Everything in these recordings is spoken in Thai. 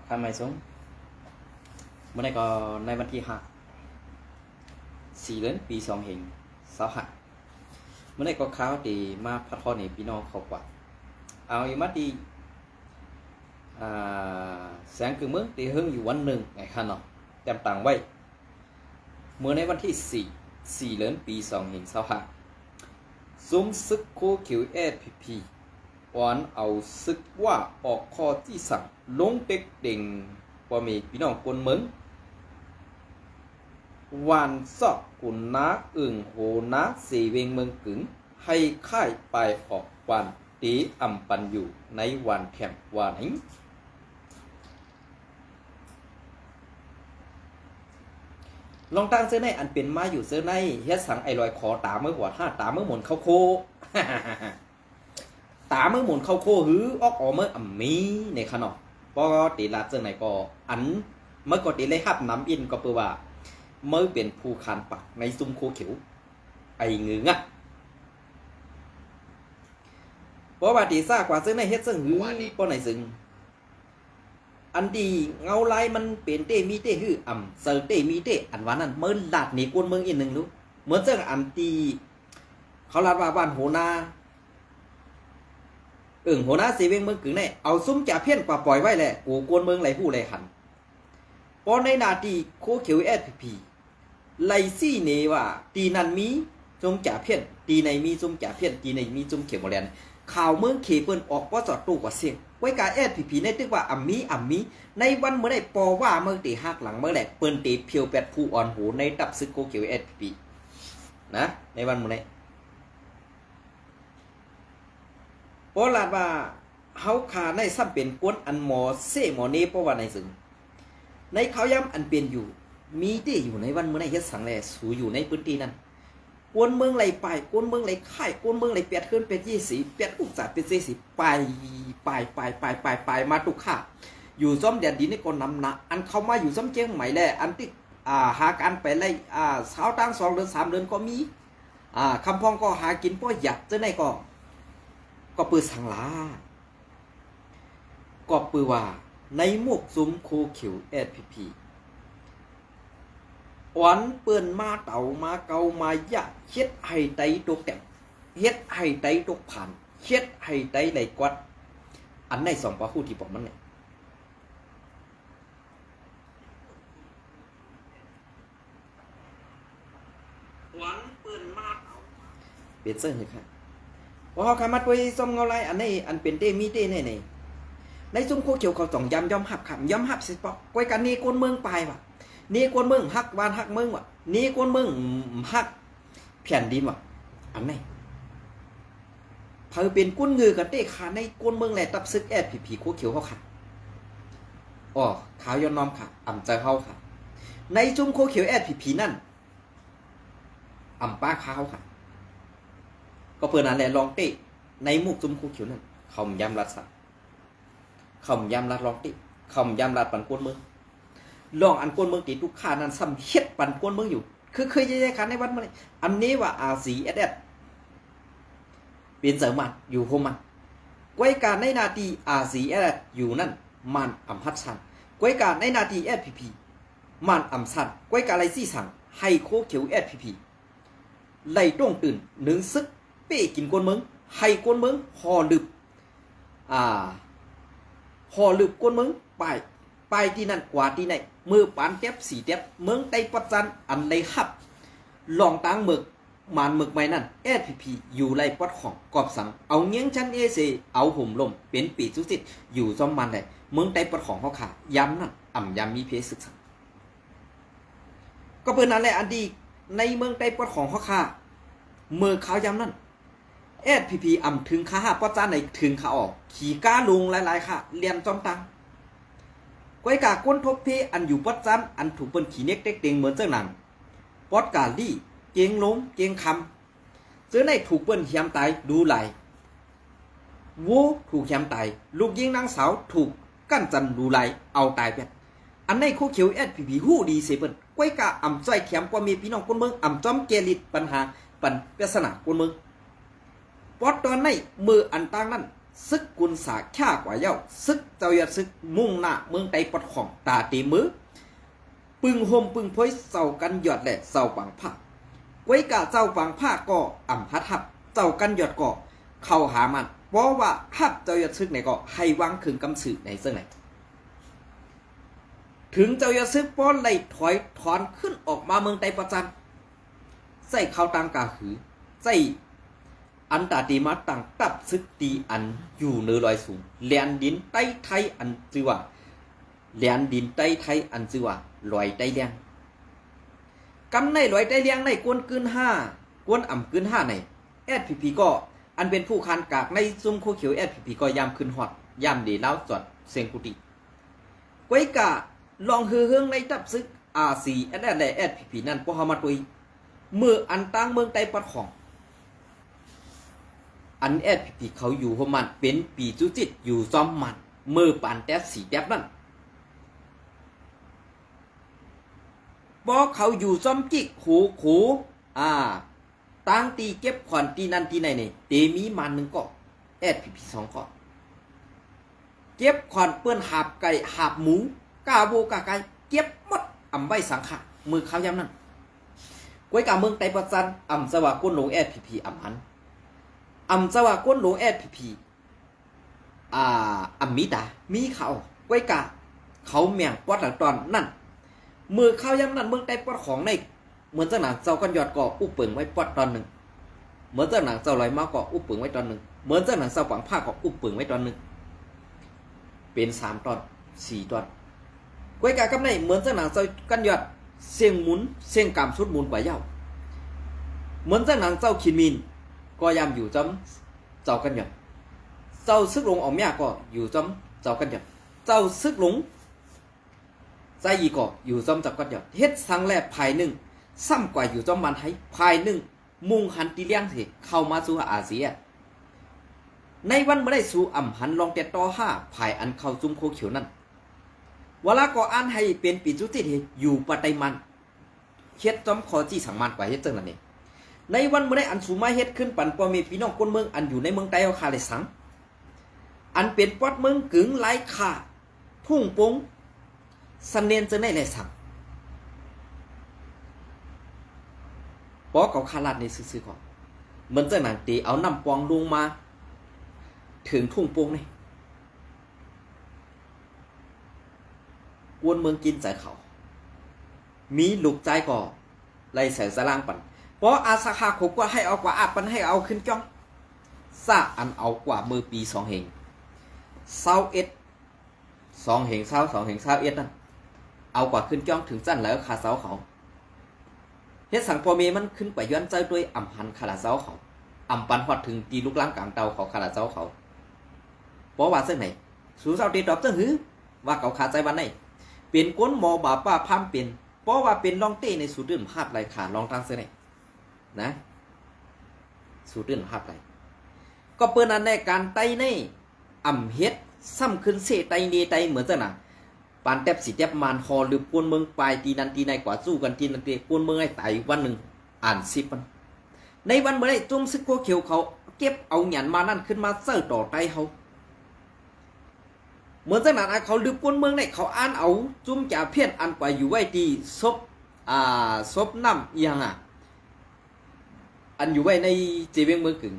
ทำไมสงเมื่อไหร่ก็ในวันที่4 เดือน ปี2 เหง25เมื่อไหร่ก็ข้าวตีมาพัดทอดในพี่น้องเขากว่าเอาอีมัดดีแสงคือเมืองตีเฮิงอยู่วันหนึ่งไงคะเนาะเต็มต่างไว้เมื่อในวันที่4 เดือน ปี2 เหง25ซุ้มซึกโคคิวSPPวันเอาซึกว่าออกข้อที่สั่งลงเต็กเด่งพอมีพี่น้องคนเมืองวันสอบกุนนาอึ่งโหนาเสเวงเมืองกึ๋งให้ค่ายไปออกวันตีอ่ำปันอยู่ในวันแถมวันนี้ลองตั้งเสื้อในอันเป็นมาอยู่เสื้อในเฮ็ดสังไอลอยคอตาเมื่อหัวห้าตาเมื่อหมุนเข้าโค ตาเมื่อหมุนเข้าโคหือออกเมื่ออ่ำมีในขนมพอตีลาเสื้อไหนก็อันเมื่อก่อนตีเลยหับน้ำอินก็เปว่าเมื่อเป็นผู้คานปักในซุ้มโคเขียวไอเงืองะเพราะว่าตีซ่ากว่าเสื้อในเฮ็ดเสื้อหือเพราะไหนซึ่งอันดีเงาลายมันเป็นเตมีเตหืออ่ำเซอร์เตมีเตอันว่านั้นเมื่อลาดนี่กวนเมืองอีกหนึ่งรู้เหมือนเสื้ออันตีเขาลาดว่าบ้านโหนาโหนาเสเวงเมืองกึ่งแน่เอาซุ้มจ่าเพี้ยนกว่าปล่อยไว้แหละกูกวนเมืองไหลผู้ไหลหันพอในนาทีโคเขียวSPPไหลซี่เนว่าตีนันมีจงจ่าเพี้ยนตีในมีจงจ่าเพี้ยนตีในมีจงเขียวบอลแลนข่าวเมืองเขเปิ้นออกป้อจอดตู้กว่าเสียงไว้กาSPPในตึกว่าอ่ำมีในวันเมื่อได้ปอว่าเมื่อตีหักหลังเมื่อแหละเปิ้นตีเพียวแปดผู้อ่อนหูในดับซึกโคเขียวSPPนะในวันเมื่อไหร่เพราะลาดว่าเฮาขาในซ้ำเป็นกวนอันหมอเซหมอเนเพราะว่าในซึ่งในเขาย้ำอันเป็นอยู่มีที่อยู่ในวันเมื่อในเฮ็ดสังแลสูอยู่ในพื้นที่นั้นกวนเมืองไหลไปกวนเมืองไหลค่ายกวนเมืองไหลเปียดขึ้นเป็น20เปียดอุกษาเป็น40ไปมาตุกข่าอยู่ซ้อมแดดดินในคนนำนะอันเข้ามาอยู่ซ้อมเจียงใหม่แลอันที่หาการไปไล่สาวตั้ง2 เดือน 3 เดือนก็มีคำพองก็หากินเพราะหยัดจะไหนก็ปืนสังลาก็ปืนว่าในหมวกซุ้มโคเขียวSPPวันเปิ้นมาเต่ามาเกามายะเฮ็ดให้ไตตกแต้มเฮ็ดให้ไตตกผ่านเฮ็ดให้ไตไหลกวัดอันใน2ปะฮู้ที่บอกมันเนี่ยวันเปิ้นมาเต่าเป็นเส้นเลยครับพอเขาขามาตัวส้มเงาไรอันนี้อันเป็นเต้มีเต้ในในซุ้มโคเขียวเขาต้องยำหับขำยำหับสิปอกไว้กันนี่กวนเมืองปลายว่ะนี่กวนเมืองฮักบ้านฮักเมืองว่ะนี่กวนเมืองฮักแผ่นดินว่ะอันนี้เธอเป็นกุ้นเงือกันเต้ขาในกวนเมืองแหละตับซึกSPPโคเขียวเขาค่ะอ๋อขาวยอนน้อมค่ะอ่ำใจเขาค่ะในซุ้มโคเขียวSPPนั่นอ่ำป้าเขาค่ะก็เพื่อนนั่นแหละลองเตะในมุกซุ้มโคเขียวนั่นเขายำรัดสักเขายำรัดลองเตะเขายำรัดปันกวนเมืองลองอันกวนเมืองตีทุกข้านั้นซ้ำเฮ็ดปันกวนเมืองอยู่คือเคยแย่ๆกันในวันมันอันนี้ว่าRCSS เป็นเสริมมันอยู่โฮมันกวยการในนาที RCSS อยู่นั่นมันอำพัดชันกวยการในนาที SPP มันอำชันกวยการไรซี่สั่งให้โคเขียว SPP ไล่ต้องตื่นหนึ่งซึกเป้กินกวนเมืองให้กวนเมืองห่อลึบกวนเมืองไปที่นั่นกว่าที่ไหนมือปานเจ็บ4 เจ็บเมืองไต้ปัจจันอันในฮับลองตั้งหมึกมันหมึกไม้นั่นSPPอยู่ไรปัดของกอบสังเอาเงี้ยงชั้นเอาห่มลมเป็นปีสุสิทธิ์อยู่ซ้อมมันได้เมืองไต้ปัดของเขาขาย้ำนั่นย้ำมีเพศศึกษาก็เปิดนั่นแหละอันดีในเมืองไต้ปัดของเขาขาเมื่อเขาย้ำนั่นSPP ถึงขาหาปัจจันในถึงขาออกขี่ก้าลุงหลายๆค่ะเรียนจอมตังก้อยกาก้นทบเพอันอยู่ปัจจันอันถูกเปิ้นขี่เน็กเต็กเต็งเหมือนเจ้าหนังปอดกาลี่เจงล้มเจงคำเจ้าในถูกเปิ้นเหียมตายดูไหลวูถูกเหียมตายลูกยิงนางสาวถูกกั้นจันดูไหลเอาตายไปอันในโคเขียวSPPฮู้ดีเสเปิ้นก้อยกาใจแข็มกว่ามีพี่น้องคนเมืองจอมเกลิดปัญหาปันเปสนากคนเมืองปอดตอนในมืออันต่างนั้น ซึกกุนสาข่ากว่าเย้าซึกเจ้าอย่าซึกมุ่งหน้าเมืองไตปัดของตาตีมือปึงโฮมปึงพ้อยเศร้ากันหยอดแหละเศร้าปังผ้าไว้กะเจ้าปังผ้าก็อ่ำฮัดฮับเจ้ากันหยอดก็เข้าหามันเพราะว่าฮับเจ้าอย่าซึกไหนก็ให้วางขึงกำสือในเสื้อไหนถึงเจ้าอย่าซึกป้อนไหลถอยถอนขึ้นออกมาเมืองไตประจันใส่ข้าวตังกาหือใส่อันตาตีมาต่างตับซึกตีอันอยู่เนื้อลอยสูงแลนดินใต้ไทยอันชื่อว่าแลนดินใต้ไทยอันชื่อว่าลอยใต้เลี้ยงกำในลอยใต้เลี้ยงในกวนกึน5กวนอ่ำกึน5ในSPP ก็อันเป็นผู้คันกากในซุ้มโคเขียวSPP ก็ยามขึ้นฮอดยามดีแล้วจอดเซงกุติไว้กะลองเฮืองในตับซึก RC และ SPP นั่นพอเฮามาตุยเมื่ออันตั้งเมืองไตปัดของอันSPP เขาอยู่ของมันเป็นปีจุจิตอยู่ซ้อมมันเมื่อปานแต๊บสีแต๊บนั่นบอกเขาอยู่ซ้อมจิกหูตั้งตีเก็บขอนตีนันตีไหนเนี่ยเตมีมันหนึ่งก็SPP 2ก็เก็บขอนเปื้อนหาบไก่หาบหมูกาโบกาไก่เก็บหมดอำไว้สังขะมือเขาย้ำนั่นก้วยกาเมืองไตปัจจันอำสวาก้นหลงSPP อำหันอำสวาก้นหลงSPP อำมีตามีเขาก้วยกาเขาเมียงปอดหลังตอนนั่นมือเขาย้ำนั่นเมืองไตปอดของในเหมือนเจ้าหนังเจ้ากันยอดก่ออุปเปิงไว้ปอดตอนหนึ่งเหมือนเจ้าหนังเจ้าลอยมาก่ออุปเปิงไว้ตอนหนึ่งเหมือนเจ้าหนังเจ้าปังผ้าก่ออุปเปิงไว้ตอนหนึ่งเป็น3 ตอน4 ตอนก้วยกากำในเหมือนเจ้าหนังเจ้ากันยอดเสียงหมุนเสียงกำสุดหมุนกว่าเย้าเหมือนเจ้าหนังเจ้าขินมินก็ยามอยู่จำเจ้ากันยอดเจ้าซึกหลงออกเมียก็อยู่จำเจ้ากันยอดเจ้าซึกหลงใจอีก็อยู่จำเจ้ากันยอดเฮ็ดสังแลภายหนึ่งซ้ำกว่าอยู่จำมันให้ภายหนึ่งมุ่งหันตีเลี้ยงสิเข้ามาสู่อาเซียในวันเมื่อได้สู่อ่ำหันลองแต่ต่อ5ภายอันเข้าจุ่มโคเขียวนั่นเวลาก็อ่านให้เป็นปีจุติเหอยู่ปะไตมันเฮ็ดจอมคอจี้สังมันกว่าเฮ็ดจังนั่นเองในวันเมื่อได้อันสูมาเฮ็ดขึ้นปันปอมีพี่น้องคนเมืองอันอยู่ในเมืองไต้เอาคาเลยสังอันเป็นปอดเมืองกึ่งหลายขาทุ่งปงสันเนียนจะได้เลยสังปอเก่าคาลาดในซื่อๆก่อนเหมือนจังหนังตีเอาน้ำปองลงมาถึงทุ่งปงนี่กวนเมืองกินใจเขามีลูกใจก่อไล่ใส่สลางปันเพราะอาสาขาขบว่าให้เอากว่าอาปันให้เอาขึ้นจ้องซาอันเอากว่ามือปี2 เหง2 เหง2 เหง21นั่นเอากว่าขึ้นจ้องถึงจั่นแล้วคาเสาเขาเฮ็ดสังพอเมมันขึ้นไปย้อนใจด้วยอ่ำหันคาราเสาเขาอ่ำปันฮอดถึงตีลูกล้างกลางเตาเขาคาราเสาเขาเพราะว่าเส้นไหนสูเสาตีตอบเจ้าหือว่าเขาขาใจวันไหนเป็นก้นหมอบาป้าพามเป็นเพราะว่าเป็นลองเต้ในสูตรดื่มภาพไรขาลองตั้งเส้นไหนนะสูตรดื่มภาพไรก็เปิ้นอันในการไตในอ่ำเฮ็ดซ้ำขึ้นเสไตเนไตเหมือนจะหนังปานแทบสีแทบมานคอหรือปวนเมืองปลายตีนันตีในกว่าสู้กันตีนันตีปวนเมืองไอ้ไตวันหนึ่งอ่าน10 วันในวันเมื่อไรจุ่มซึกโคเขียวเขาเก็บเอาหยันมานั่นขึ้นมาเสิร์ฟต่อไตเขาเหมือนจังนั้นเขาลืมปนเมืองในเขาอ่านเอาจุ่มจ่าเพี้ยนอันกว่าอยู่ไว้ดีซบน้ำยังอันอยู่ไว้ในเจเวงเมืองกึ่ง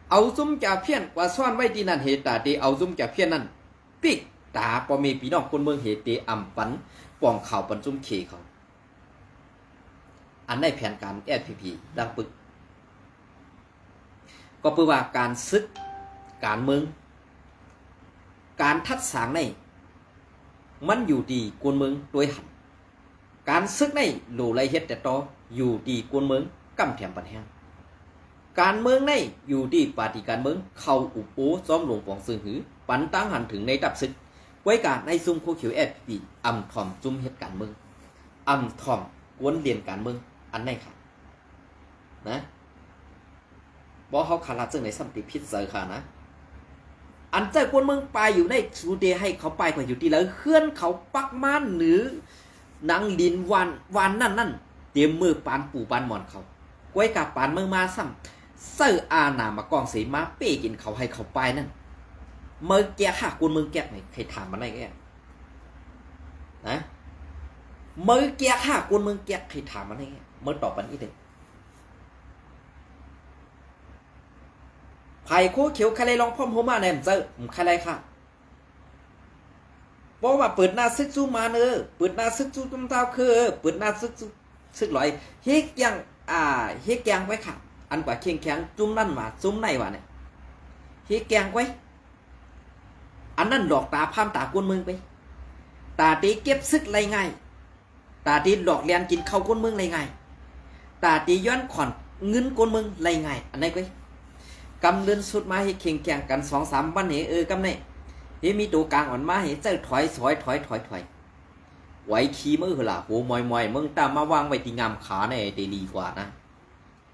เอาจุ่มจ่าเพี้ยนกว่าซ่อนไว้ดีนั่นเหตุตาดีเอาจุ่มจ่าเพี้ยนนั่นปิกตาปอมีพี่น้องคนเมืองเหตุอ่ำปันป่องข่าวปันจุ่มเคเขาอันได้แผนการSPPดังปึกก็เพื่อว่าการซึกการเมืองการทัดสางในมันอยู่ดีกวนเมืองโดยหันการซึกในโหลไรเฮ็ดแต่ต่ออยู่ดีกวนเมืองกำแถมปันแห้งการเมืองในอยู่ดีปาฏิการเมืองเข้าอุปโภซ้อมหลวงปองซึ่งหือปันตั้งหันถึงในดับซึกไว้การในซุ่มโคเขียวSPPอ่ำถ่อมจุ่มเฮ็ดการเมืองอ่ำถ่อมกวนเรียนการเมืองอันไหนครับนะบ่เขาขาดซึ่งในสัมติพิษเสอค่ะนะอันเจ้าคนเมืองไปอยู่ในสูเดให้เขาไปกว่าอยู่ที่แล้วเคลื่อนเขาปักม่านหรือนางลินวันนั่นเตรียมมือปานปู่ปานหมอนเขาก้วยกับปานเมืองมาซ้ำเสื้ออาหนามากองเสมาเป้กินเขาให้เขาไปนั่น เมื่อแกฆ่ากูมึงแกไหนใครถามมันได้แกนะเมื่อแกฆ่ากูมึงแกใครถามมันได้แกเมื่อตอบมันอีเด็กไผ่โคเขียวใครเลยลองพ่อมโฮมาเนี่ยมันเจอใครเลยค่ะบอกว่าเปิดหน้าซึกซูมาเนอเปิดหน้าซึกซูตุ้มเท้าคือเปิดหน้าซึกลอยเฮกยังเฮกแกงไว้ค่ะอันกว่าเคียงแข็งจุ่มนั่นมาจุ่มในว่ะเนี่ยเฮกแกงไว้อันนั้นหลอกตาพามตากวนเมืองไปตาตีเก็บซึกไรไงตาตีหลอกเลียนกินข้าวกวนเมืองไรไงตาตีย้อนขอนเงินกวนเมืองไรไงอันไหนก็กำเดินสุดมาให้เคียงแข็งกัน2-3 วันเนี่ยกำเนี่ยเฮ้มีตัวกลางอ่อนมาเห็นเจ้าถอยไว้ขี้มือเหรอโหมอยมึงตามมาวางไว้ตีงามขาในเดลีกว่านะ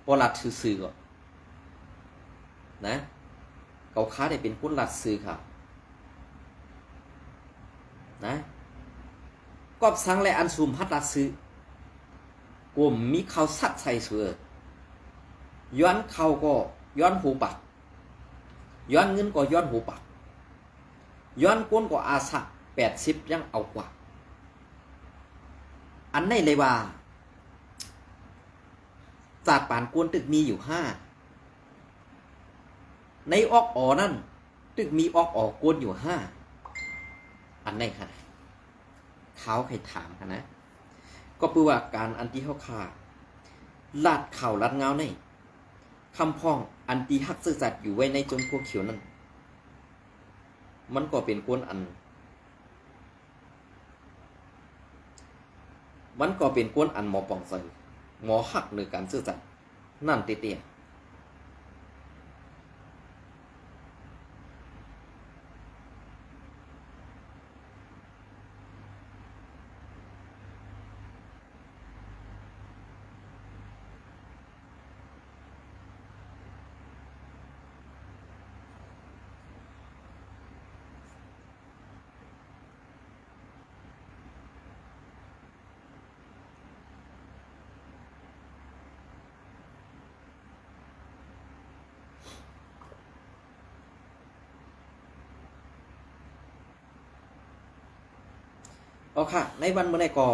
พอหลัดซื่อๆก่อนนะเขาค้าได้เป็นคนหลัดซื่อค่ะนะกอบสังและอันซุมพัดหลัดซื่อกลุ่มมีเขาสัดใส่เสือย้อนเขาก็ย้อนหูปักย้อนเงินก็ย้อนหูปักย้อนก้นก็อาสะ80ยังเอากว่าอันไหนเลยว่าศาสตร์ปานกวนตึกมีอยู่5ในออกอ๋อนั่นตึกมีออกอ๋อกวนอยู่5อันไหนค่ะเขาใครถามค่ะนะก็คือว่าการอันที่เขาขาลาดเข่าลัดเงาในคำพ้องอันที่ฮักซื่อสัตย์อยู่ไว้ในจมพวกเขียวนั่นมันก็เป็นกวนอันหมอปองใส่หมอหักหรือการซื่อสัตย์นั่นเตี้ยเอาค่ะในวันเมื่อไหร่ก็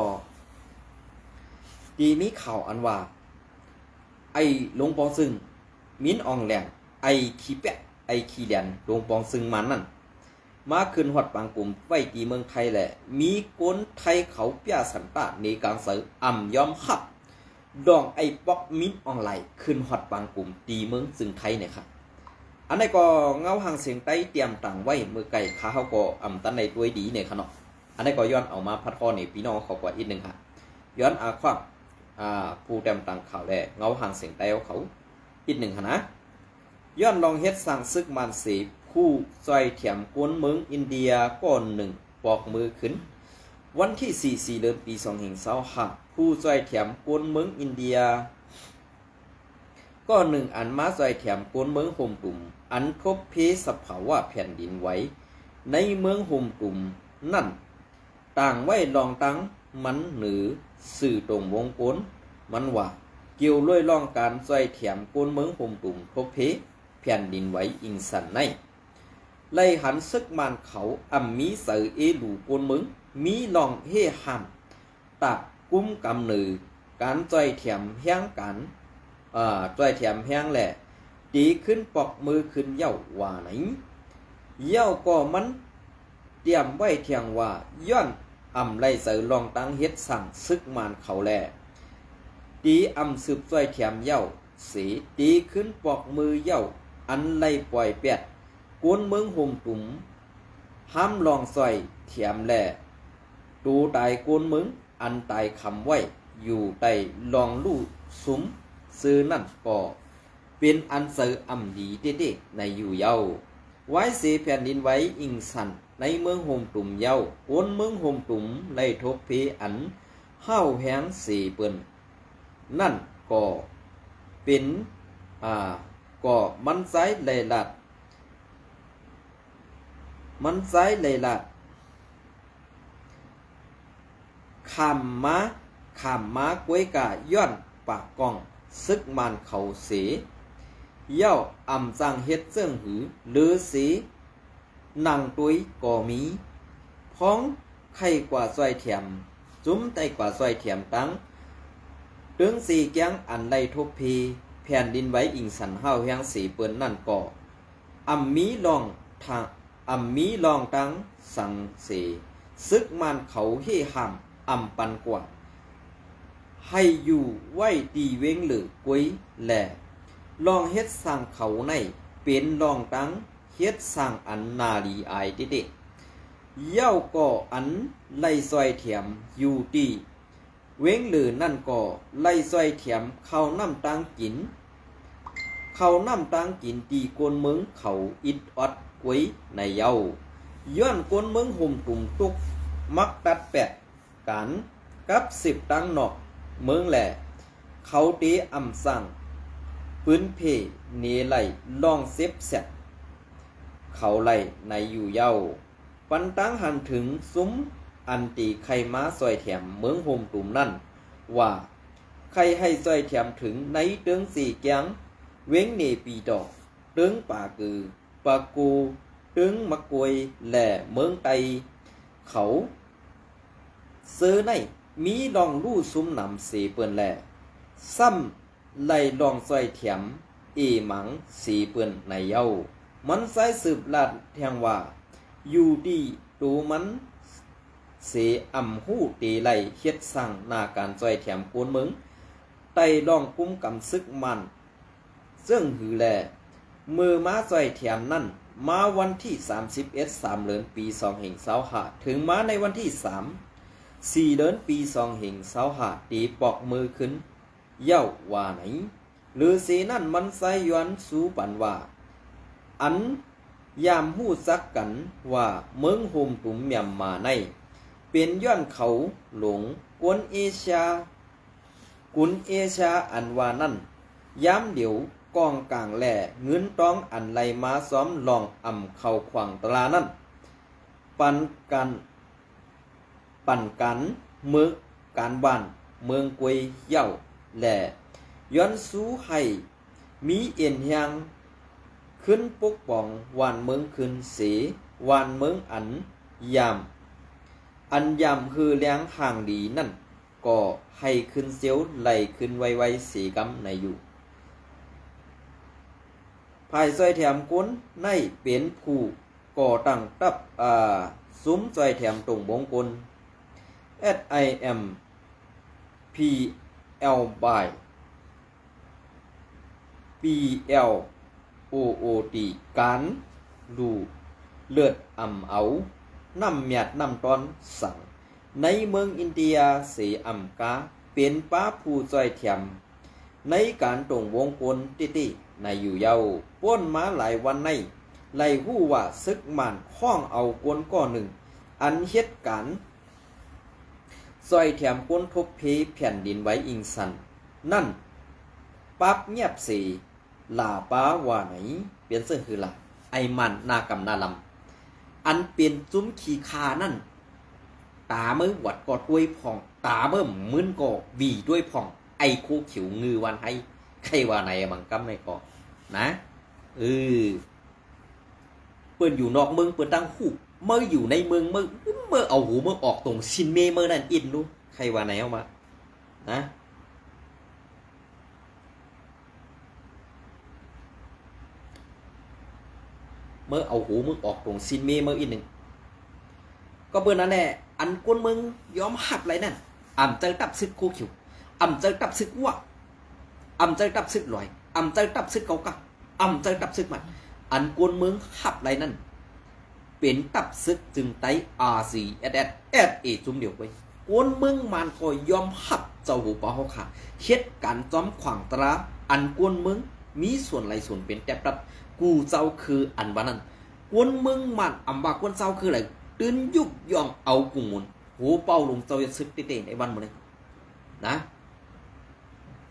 ดีมีข่าวอันว่าไอ้หลวงปองซึงมิ้นอองแหลงไอ้ขี้แปะไอ้ขี้แดนหลวงปองซึงมันนั่นมาขึ้นฮอดบางกลุ่มไว้ตีเมืองไทยแหละมีคนไทยเขาเปียสันตะในกลางเสืออ่ำยอมขับดองไอ้ป๊อกมิ้นออนไลน์ขึ้นฮอดบางกลุ่มตีเมืองซึงไทยเนี่ยครับอันนี้ก็เงาหางเสียงไต้เตรียมต่างไว้เมื่อไก่ขาเขาก็อ่ำตันในด้วยดีเนี่ยครับเนาะอันนี้ก็ย้อนเอามาพัดข้อนี่พี่น้องเขากว่าอีกนึงค่ะย้อนความผู้เตรียมต่างข่าวแลเงาหางเสียงไต้เขาอีกนึงค่ะนะย้อนลองเฮ็ดสั่งซึกมันสีผู้ซอยเถียมกวนเมืองอินเดียก้อนหนึ่งปอกมือขึ้นวันที่4 เดือนปี2525ผู้ซอยเถียมกวนเมืองอินเดียก้อนหนึ่งอันมาซอยเถียมกวนเมืองโฮมตุ่มอันพบเพสภาวะแผ่นดินไหวในเมืองโฮมตุ่มนั่นต่างไว้ลองตั้งมันหรือสื่อตรงวงกลมันว่าเกี่ยวล้วยล่องการซอยเถียมกวนเมืองโฮมตุ่มพบเพแผ่นดินไหวอิงสันในไล่หันซึกมันเขามีเสือเอหลูกวนมึงมีลองเฮหัมตักกุ้มกำหนือการจ่อยเถียมแห้งกันจ่อยเถียมแห้งแหละดีขึ้นปอกมือขึ้นเย้าว่าไหนเย้าก็มันเตรียมไว้เทียงว่าย้อนไล่เสือลองตั้งเฮ็ดสั่งซึกมันเขาแหละดีสืบจ่อยเถียมเย้าสีดีขึ้นปอกมือเย้าอันไล่ปล่อยเป็ดกวนเมืองโฮมตุ่มห้ามลองซอยเถียมแหล่ตูตายกวนเมืองอันตายคำไว้อยู่ใต้ลองลู่ซุ้มซื้อนั่นก็เป็นอันเสือดีเด็ดๆในอยู่เย้าไว้เสียแผ่นดินไว้อิงสันในเมืองโฮมตุ่มเย้ากวนเมืองโฮมตุ่มไล่ทบเพอันห้าวแหงสีเปิ้นนั่นก็เป็นก็มันไซเลยลัดขามม้ากล้วยกะย้อนปากกองซึกมันเขาเสเย้าจังเฮ็ดเสื่องหือหรือสี นางตุยก็มีพ้องไข่กว่าซอยเถียมจุ้มไตกว่าซอยเถียมตั้งตึงสีแก้งอันไลทุบพีแผ่นดินไหวอิงสันเฮาแห่งสีเปิ้นนั่นก็มีลองทางมีลองตั้งสังเสซึกมันเขาเฮห่ำปันกว่าให้อยู่ไว้ดีเว้งหรือกวยแหล่ลองเฮ็ดสร้างเขาในเป็นลองตั้งเฮ็ดสร้างอันนาลีอายติเดเย้าก็อันไล่ซอยเถียมอยู่ดีเว้งหรือนั่นก็ไล่ซอยเถียมเข้าน้ำตังกินเข้าน้ำตังกินตีกวนเมืองเขาอิดอดกวยในเย้าย้อนกวนเมืองห่มตุ่มตุกมักตัดแปะกันกับ10ตังนอกเมืองแหล่เขาตีสั่งปืนเพเนไลลองเซฟแซดเขาไล่ในอยู่เย้าปันตั้งหันถึงซุ้มอันตีใครมาซอยแถมเมืองโฮมตุ่มนั่นว่าใครให้ซอยแถมถึงในเตืองสี่แกงเว้งเนปีดอกเตืองป่ากือปากูเตืองมะกวยแหล่เมืองไตเขาเสือในมีลองลู่ซุ้มนำเสเปือนแหล่ซ้ำไล่ลองซอยแถมหมังสีเปือนในเย้ามันใส่สืบลาดแทงว่าอยู่ดีตูมันเสหู้ตีไลเฮ็ดสั่งนาการซอยแถมกวนเมืองไต่ลองกุมกำซึกมันซึ่งหือแลมือม้าซอยแถมนั่นมาวันที่31 3เดือนปี2525ถึงมาในวันที่4เดือนปี2525ตีปอกมือขึ้นเย้าว่าไหนหรือสีนั่นมันใส่ย้อนสู่ปันว่าอันยามหู้ซักกันว่าเมืองโฮมตุ่มเมียมมาในเป็นย้อนเขาหลงกวนเอเชียอันว่านั่นย้ำเดี๋ยวกองกลางแหล่เงินต้องอันไหลมาซ้อมลองเข้าขวางตลานั่นปันกันเมืองการบ้านเมืองกวยเย้าแหล่ย้อนสู้ให้มีเอ็นแหงขึ้นปกป้องวานเมืองขึ้นเสวานเมืองอันยามคือเลี้ยงห่างดีนั่นก็ให้ขึ้นเสียวไหลขึ้นไวๆสีกำในอยู่ภายซอยแถมก้นในเป็นผู้ก่อตั้งตับซุ้มซอยแถมตรงวงกล SIM PL by PL OOT การดูเลือดเอาน้ำเมียดน้ำตอนสั่งในเมืองอินเดียเสกาเป็นป้าผู้ซอยแถมในการตรงวงกลติในอยู่เย้าป้นมาหลายวันในไล่หู้ว่าซึกมันข้องเอากวนก้อหนึ่งอันเฮ็ดการซอยแถมก้นทบเพแผ่นดินไว้อิงสันนั่นปั๊บเงียบสีลาป้าว่าไหนเปลี่ยนเสื้อคือละไอมันนากำนาลำอันเป็นจุ้มขีคานั่นตาเมื่อวัดก็ด้วยผ่องตาเมื่อมึนก็บีด้วยผ่องไอโคเขียวงือวันให้ใครว่าไหนบังกำในก็นะเปิ้นอยู่นอกเมืองเปิ้นตั้งหูเมื่ออยู่ในเมืองเมื่อเอาหูเมื่อออกตรงชินเมเมื่อนั่นอินรู้ใครว่าไหนเอามานะเมื่อเอาหูมึงออกตรงซินเมเมื่ออีกหนึ่งก็เบอร์นั้นแหละอันกวนมึงยอมหับไรนั่นเจอตับซึกโคขิวเจอตับซึกวะเจอตับซึกลอยเจอตับซึกเกากัเจอตับซึกมันอันกวนมึงหับไรนั่นเป็นตับซึกจึงไตRCSSจุ่มเดียวไปกวนมึงมันก็ยอมหับเจ้าหูปะเขาขาเฮ็ดการจอมขวางตราอันกวนมึงมีส่วนไรส่วนเป็นแต่ปรับกูเจ้าคืออันว่านั้นกวนมึงมันว่ากวนเจ้าคืออะไรตื่นยุกย่องเอากุงมุนหูเป่าลงเจ้าจะซึกเต้ๆในวันหมดเลยนะ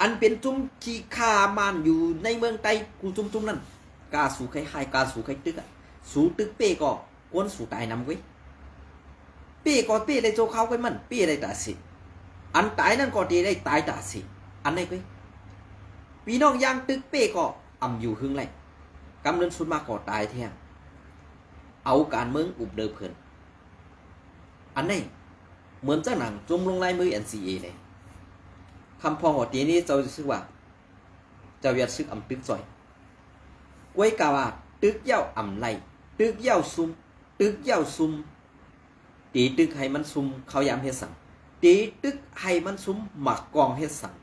อันเป็นจุ่มขี้คามันอยู่ในเมืองไต้กูจุ่มนั่นกาสู่ใครหายกาสู่ใครตึกอะสู่ตึกเป้ก็กวนสู่ตายนำไว้เป้ก็เป้ได้โจเขาไว้มันเป้ได้ตาสิอันตายนั่นก็ดีได้ตายตาสิอันไหนไว้พี่น้องย่างตึกเป้ก็อยู่หึงไรกำเนินสุดมาก่อตายแท้ เอาการเมืองอุบเดิมเพิ่นอันนี้เหมือนเจ้าหนังจุ่มลงลายมือ NCA เลยคำพองหัวตีนี้เจ้าชื่อว่าเจ้าอยากซึกอำตึกซอยกวยกาว่าตึกเย้าอำไลตึกเย้าซุ่มตึกเย้าซุ่มตีตึกให้มันซุ่มเขายามเฮ็ดสั่งตีตึกให้มันซุ่มหมักกองเฮ็ดสั่ง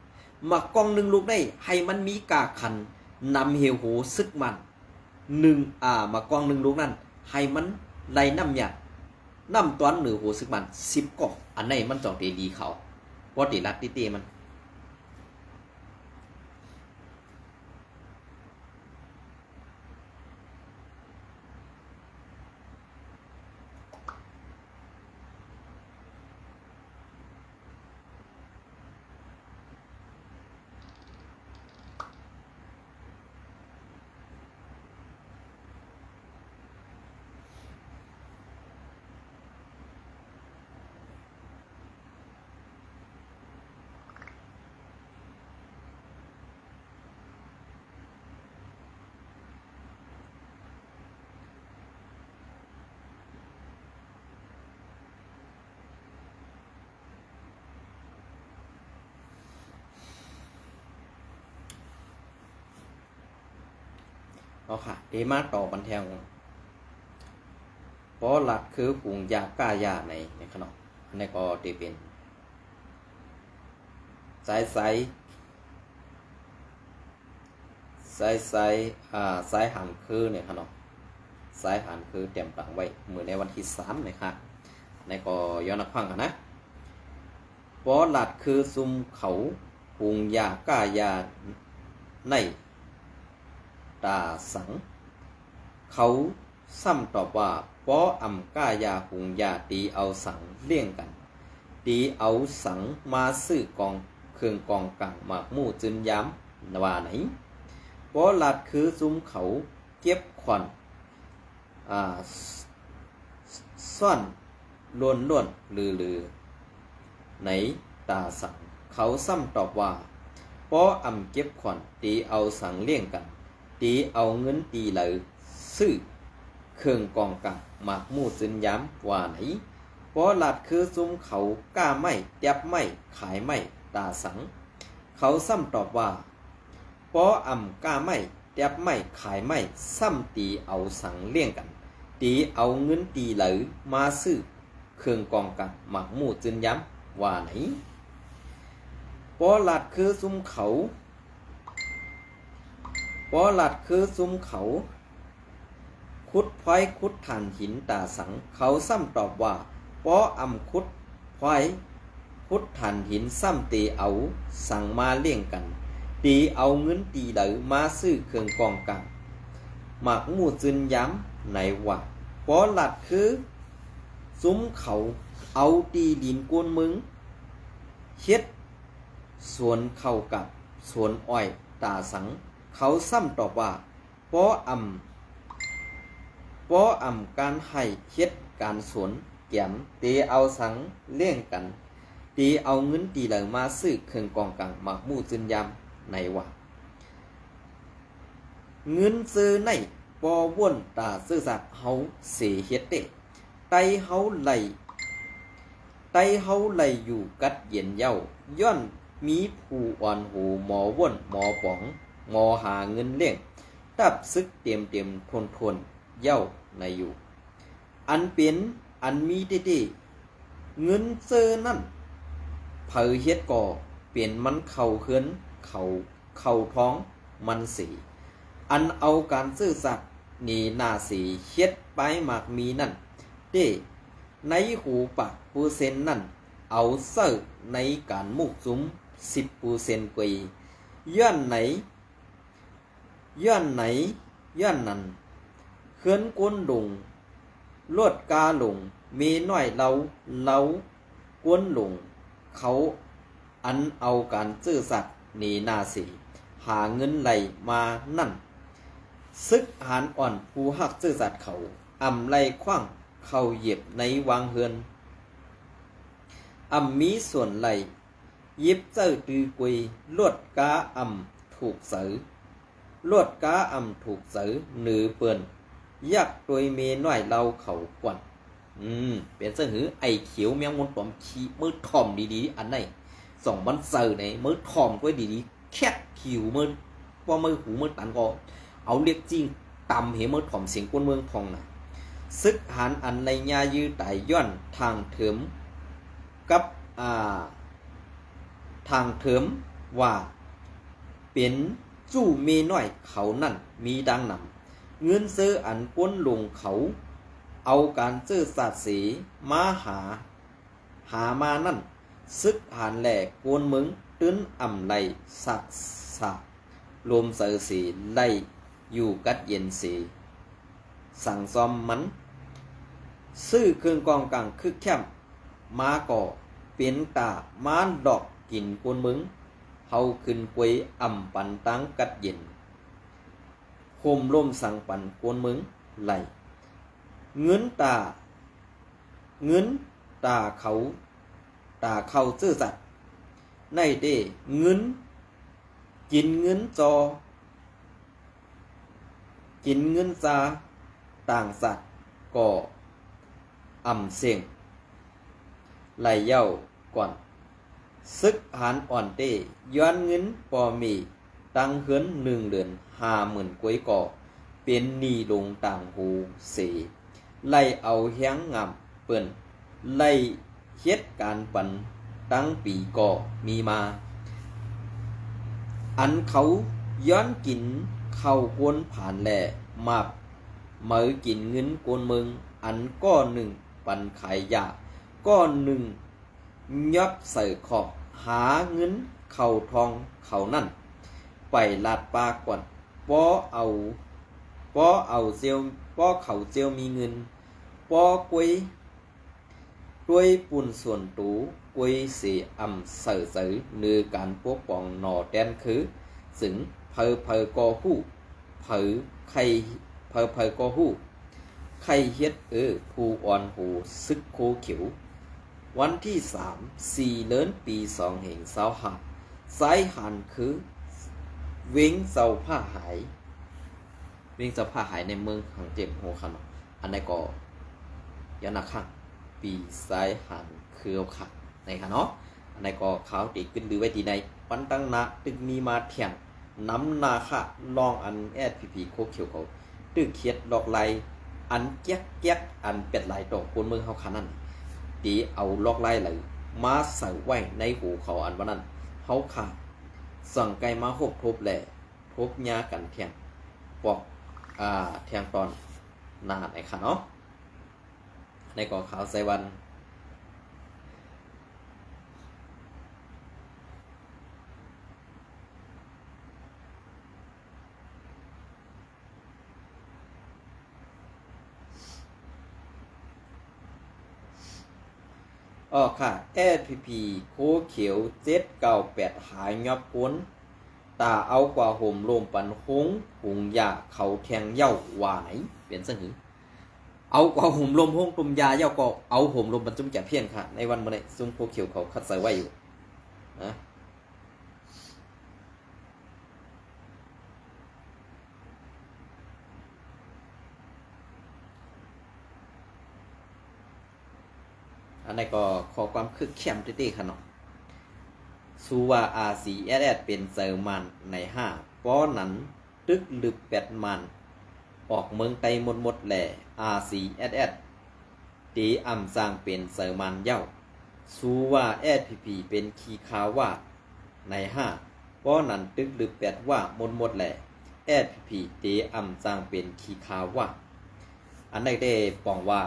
หมักกองหนึ่งลูกได้ให้มันมีกาคันนำเฮวโหซึกมันหนึ่งหมักกองหนึ่งลูกนั่นให้มันไล่น้ำหยาดน้ำตอนหรือโหซึกมัน10กอกอันไหนมันจองตีดีเขาเพราะตีรัดตีเตมันเอาค่ะเดมาต่อบันแทงเพราะหลักคือหุงยากล้ายาในขนมอันนี้ก็เตเป็นสายสายหันคือเนี่ยขนมสายหันคือเตรียมกลางไว้มือในวันที่3นะครับในก็ย้อนนักฟังกันนะเพราะหลักคือซุมเขาหุงยากล้ายาในตาสังเขาซ้ำตอบว่าป้ออำก้ายาหุงยาตีเอาสังเลี่ยงกันตีเอาสังมาซื้อกองเครื่องกองกลางหมากมู่จึนย้ำว่าไหนป้อหลัดคือซุ้มเขาเก็บขวัญซ่อนล้วนลือไหนตาสังเขาซ้ำตอบว่าป้ออำเก็บขวัญตีเอาสังเลี่ยงกันตีเอาเงินตีเหลยซื้อเครื่องกองกลางหมากมู่จึนย้ำว่าไหนเพราะหลัดคือซุ้มเขากล้าไม่ยับไม่ขายไม่ตาสังเขาซ้ำตอบว่าเพราะอำกล้าไม่ยับไม่ขายไม่ซ้ำตีเอาสังเลี่ยงกันตีเอาเงินตีเหลยมาซื้อเครื่องกองกลางหมากมู่จึนย้ำว่าไหนเพราะหลัดคือซุ้มเขาปอหลัดคือซุ้มเขาขุดพลอยขุดถ่านหินตาสังเขาซ้ำตอบว่าปออำขุดพลอยขุดถ่านหินซ้ำตีเอาสั่งมาเลี่ยงกันตีเอาเงินตีเหลยมาซื้อเครื่องกองกลางหมากมู่จึนย้ำในว่าปอหลัดคือซุ้มเขาเอาตีดินกวนมึงเฮ็ดสวนเข้ากับสวนอ้อยตาสังเขาซ้ำตอบว่าป้ออำการให้เฮ็ดการสวนแก้มตีเอาสังเลี่ยงกันตีเอาเงินตีเหลือมาซื้อเครื่องกองกลางหมากมู่จึนยำในว่าเงินซื้อในปอว่นตาซื่อสัตว์เฮาเสเฮ็ดเตไตเฮาไหลอยู่กัดเย็นเย้าย้อนมีผู้อ่อนหูหมอว่นหมอป๋องหมอหาเงินเลี้ยงตับซึกเตรียมทนเย้าในอยู่อันเป็นอันมีเต้เงินเซอนั่นเผยเฮ็ดก่อเปลี่ยนมันเข่าเฮือนเข่าท้องมันสีอันเอาการซื่อสัตย์นี่หน้าสีเฮ็ดไปหมากมีนั่นเต้ในหูปากปูเซนนั่นเอาเซอในการมุกซุ้ม10%กว่าย้อนนั้นเขื่อนก้นลงลวดกาลงมีน้อยเราก้นลงเขาอันเอาการซื่อสัตย์นี่นาสีหาเงินไหลมานั่นซึกหานอ่อนผู้หักซื่อสัตย์เขาอำไล่คว้างเขาเหยียบในวางเฮือนมีส่วนไหลยิบเจ้าตือกุยลวดกาถูกเสือลวดกาถูกเสือหนือเปื่อน ยักโดยเมน้อยเราเขากวนเป็นเสื้อหือไอเขียวแมงมุมปอมขี้มือถ่อมดีๆอันไหนสองวันเสาร์ไหนมือถ่อมก็ดีๆแคบผิวมือว่ามือหูมือตันก็เอาเรียกจริงต่ำเหมือถ่อมเสียงกวนเมืองทองน่ะซึกหันอันในญายือไต่ย้อนทางเถิมกับทางเถิมว่าเป็นจู้เมน้อยเขานั่นมีดังนำเงินซื้ออันก้นลงเขาเอาการซื้อศาสตร์สีมาหามานั่นซึกหันแหลกกวนมึงตื้นอ่ำไหลสักสะลมเสือสีไล่อยู่กัดเย็นสีสั่งซ้อมมันซื้อเครื่องกองกลางคึกแคมมาก่อเป็นตาม้านดอกกินกวนมึงเฮาขึ้นกวยอ่ำปันตังกัดเย็นโคมล่มสั่งปันกวนมึงไหลเงินตาเขาซื่อสัตย์ในเด้เงินกินเงินจอกินเงินซาต่างสัตว์ก็อ่ำเสียงไหลเย้าก่อนซึกหานอ่อนเต้ย้อนเงินปอมีตังเฮือน1 เดือน50,000กวยก่อเป็นหนี้ลงต่างหูเสไล่เอาเฮียงงามเปิ้นไล่เฮ็ดการปันตั้งปีก่อมีมาอันเขาย้อนกินเข้ากวนผ่านแหล่มาเมื่อกินเงินกวนเมืองอันก้อนหนึ่งปันขายยาก้อนหนึ่งยับใส่ขอบหาเงินเข่าทองเข่านั่นไปลาดปากก่อนป้อเอาเจียวป้อเขาเจียวมีเงินป้อกวยด้วยปุ่นส่วนตูกวยเสียอ่ำเสือเนื้อการปกป้องหนอแดนคือสึงเพอก็ฮู้เผอไข่เพอก็ฮู้ไข่เฮ็ดผู้อ่อนหูซึกโคเขียววันที่4 เดือนปี2แห่ง25สายหันคือเว้งเสาผ้าหายเว้งเสาผ้าหายในเมืองหังเจ็บโหคันอันนี้ก็ยานาคังปีสายหันคือเอาขัดในค่ะเนาะอันนี้ก็ขาวติขึ้นหรือไว้ที่ในปันตั้งนาตึกมีมาเถียงน้ำนาค่ะลองอันพีโคเขียวเขาตึกเขียดดอกลายอันแก๊กอันเป็ดลายดอกคนเมืองเขาคันนั่นตีเอาลอกไล่เลยมาใส่ไว้ในหูเขาอันวันนั้นเขาขาดสั่งไก่มาทบแหล่ทบยากันเทียงปอกเทียงตอนนาในค่ะเนาะในก่อขาวใส่วันค่ะโคเขียว798หายยอบก้นตาเอากว่าห่มลมปันหุงยาเขาแทงเย้าหวายเปลี่ยนซะหือเอากว่าห่มลมตุมยาเย้าก็เอาห่มลมบรรจุแก่เพี้ยนค่ะในวันมื้อนี้ซุ่มโคเขียวเขาคัดใส่ไว้อยู่นะอันนี้ก็ขอความคึกเข้มตี้ๆค่ะเนาะสูว่า RCSS เป็นเซอร์มันใน5ป้อนั้นตึกลึก8มันออกเมืองไตหมดแหล่ RCSS ตีอ่ำสร้างเป็นเซอร์มันเย้าสูว่า SPP เป็นขีขาวว่าใน5ป้อนั้นตึกลึก8ว่าหมดแหล่ SPP ตีอ่ำสร้างเป็นขีขาวว่าอันใดได้ปองว่า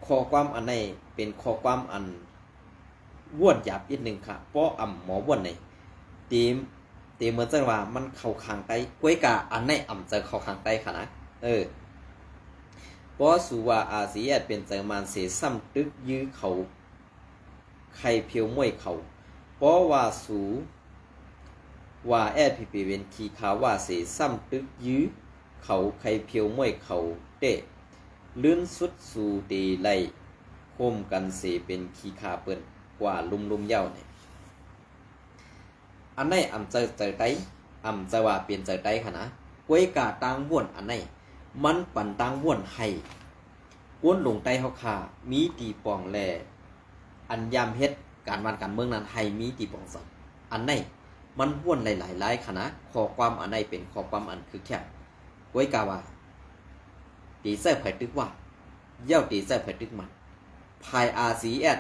ข้อความอันไหนเป็นข้อความอันว่วนหยาบอีกหนึ่งค่ะเพราะหมอว่วนในตีเหมือนจะว่ามันเข้าข้างใต้กล้วยกาอันไหนจะเข้าข้างใต้ค่ะนะเพราะสูว่าอาเซียเป็นเจอมันเสียซ้ำตึกยื้อเขาใครเพียวมวยเขาเพราะว่าสูว่าSPPเป็นขีขาวว่าเสียซ้ำตึกยื้อเขาใครเพียวมวยเขาเตะลื่นสุดสู่ตีไล่โคมกันเสเป็นขีขาเปิ้นกว่าลุมเย้าเนี่ยอันไหนเจอไต้จะว่าเปลี่ยนเจอไต้ค่ะนะกวยกาตังว่วนอันไหน มันปั่นตังว่วนให้ก้นลงใต้เฮาคามีตีปองแลอันยามเฮ็ดการบ้านการเมืองนั้นให้มีตีปองสังอันไหนมันว่วนหลายๆคณะข้อความอันใดเป็นข้อความอันคือแค่ไว้กาว่าตีใส่ไผตึกว่าเย้าตีใส่ไผตึกมันภาย RCS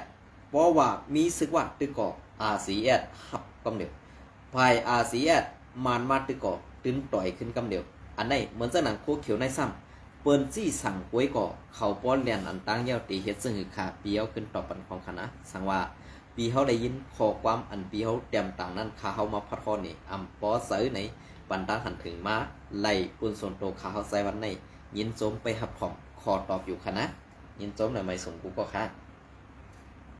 เพราะว่ามีซึกว่าตึกก่อ RCS หับกำเดียวภาย RCS มันมาตึกก่อตึนต่อยขึ้นกำเดียวอันไหนเหมือนสนังโคเขียวในซ้ำเปิ้นจี้สั่งป่วยก่อเขาป้อนเรียนอันตั้งเย้าตีเฮ็ดซึ่งคือขาเปียวขึ้นต่อปันของคณะสั่งว่าปีเฮาได้ยินข้อความอันปีเฮาเตรียมต่างนั้นขาเฮามาพัดข้อนี่อำปอเสยในปันตั้งหันถึงมาไล่ปุ่นส่วนโตขาเฮาใส่วันในยินสมไปหับผ่องคอตอบอยู่คณะยินสมหน่อยไม่ส่งกูก็ค่ะ